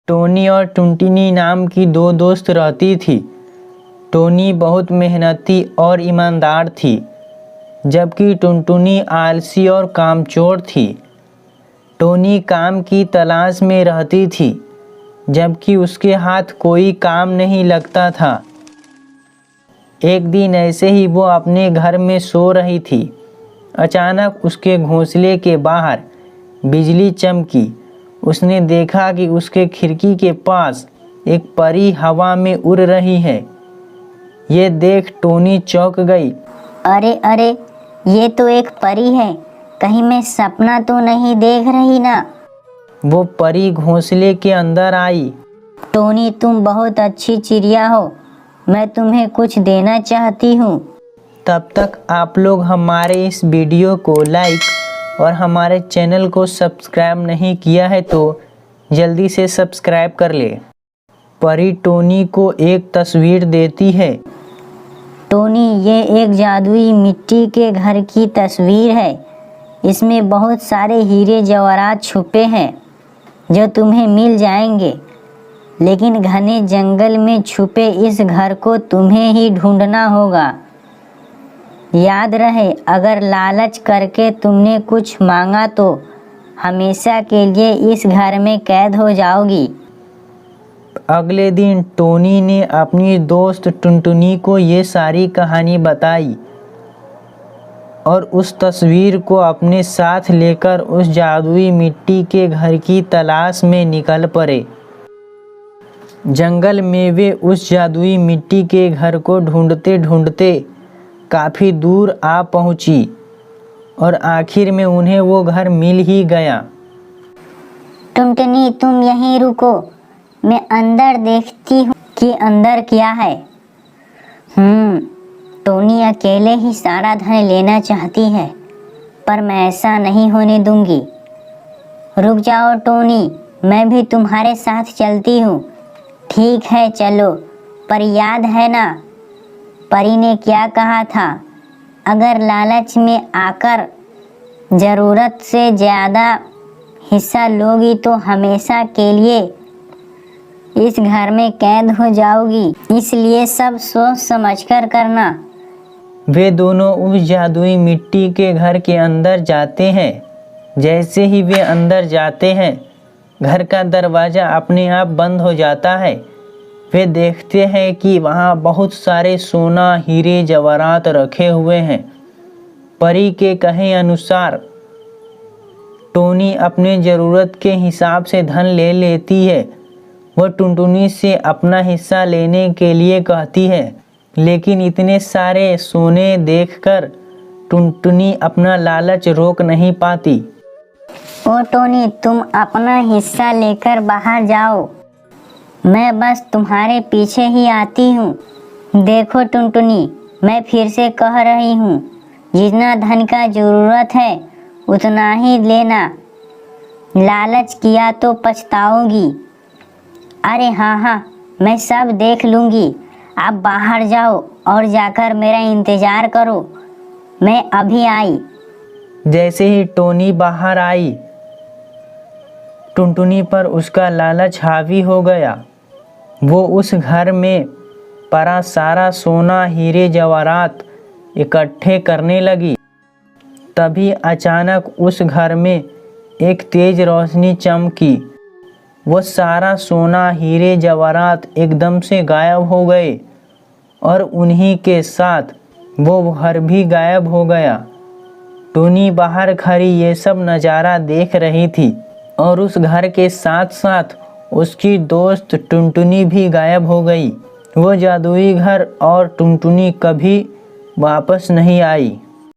Tony और टुनटुनी नाम की दो दोस्त रहती थी। टोनी बहुत मेहनती और ईमानदार थी, जबकि टुनटुनी आलसी और कामचोर थी। टोनी काम की तलाश में रहती थी, जबकि उसके हाथ कोई काम नहीं लगता था। एक दिन ऐसे ही वो अपने घर में सो रही थी। अचानक उसके घोंसले के बाहर बिजली चमकी। उसने देखा कि उसके खिड़की के पास एक परी हवा में उड़ रही है। ये देख टोनी चौंक गई। अरे अरे, ये तो एक परी है। कहीं मैं सपना तो नहीं देख रही ना। वो परी घोंसले के अंदर आई। टोनी, तुम बहुत अच्छी चिड़िया हो। मैं तुम्हें कुछ देना चाहती हूँ। तब तक आप लोग हमारे इस वीडियो को लाइक और हमारे चैनल को सब्सक्राइब नहीं किया है तो जल्दी से सब्सक्राइब कर ले। परी टोनी को एक तस्वीर देती है। टोनी, ये एक जादुई मिट्टी के घर की तस्वीर है। इसमें बहुत सारे हीरे जवाहरात छुपे हैं जो तुम्हें मिल जाएंगे, लेकिन घने जंगल में छुपे इस घर को तुम्हें ही ढूंढना होगा। याद रहे, अगर लालच करके तुमने कुछ मांगा तो हमेशा के लिए इस घर में कैद हो जाओगी। अगले दिन टोनी ने अपनी दोस्त टुनटुनी को ये सारी कहानी बताई और उस तस्वीर को अपने साथ लेकर उस जादुई मिट्टी के घर की तलाश में निकल पड़े। जंगल में वे उस जादुई मिट्टी के घर को ढूंढते ढूंढते काफ़ी दूर आ पहुंची और आखिर में उन्हें वो घर मिल ही गया। टुनटुनी, तुम यहीं रुको, मैं अंदर देखती हूँ कि अंदर क्या है। टोनी अकेले ही सारा धन लेना चाहती है, पर मैं ऐसा नहीं होने दूंगी। रुक जाओ टोनी, मैं भी तुम्हारे साथ चलती हूँ। ठीक है, चलो। पर याद है ना, परी ने क्या कहा था? अगर लालच में आकर ज़रूरत से ज़्यादा हिस्सा लोगी तो हमेशा के लिए इस घर में कैद हो जाओगी। इसलिए सब सोच समझकर करना। वे दोनों उस जादुई मिट्टी के घर के अंदर जाते हैं। जैसे ही वे अंदर जाते हैं, घर का दरवाज़ा अपने आप बंद हो जाता है। वे देखते हैं कि वहाँ बहुत सारे सोना, हीरे जवाहरात रखे हुए हैं। परी के कहे अनुसार टोनी अपने ज़रूरत के हिसाब से धन ले लेती है। वह टुनटुनी से अपना हिस्सा लेने के लिए कहती है, लेकिन इतने सारे सोने देखकर टुनटुनी अपना लालच रोक नहीं पाती। ओ टोनी, तुम अपना हिस्सा लेकर बाहर जाओ, मैं बस तुम्हारे पीछे ही आती हूँ। देखो टुनटुनी, मैं फिर से कह रही हूँ, जितना धन का ज़रूरत है उतना ही लेना। लालच किया तो पछताओगी। अरे हाँ, मैं सब देख लूँगी। आप बाहर जाओ और जाकर मेरा इंतज़ार करो, मैं अभी आई। जैसे ही टोनी बाहर आई, टुनटुनी पर उसका लालच हावी हो गया। वो उस घर में पड़ा सारा सोना, हीरे जवाहरात इकट्ठे करने लगी। तभी अचानक उस घर में एक तेज रोशनी चमकी। वो सारा सोना, हीरे जवाहरात एकदम से गायब हो गए और उन्हीं के साथ वो घर भी गायब हो गया। टोनी बाहर खड़ी ये सब नज़ारा देख रही थी और उस घर के साथ साथ उसकी दोस्त टुनटुनी भी गायब हो गई। वो जादुई घर और टुनटुनी कभी वापस नहीं आई।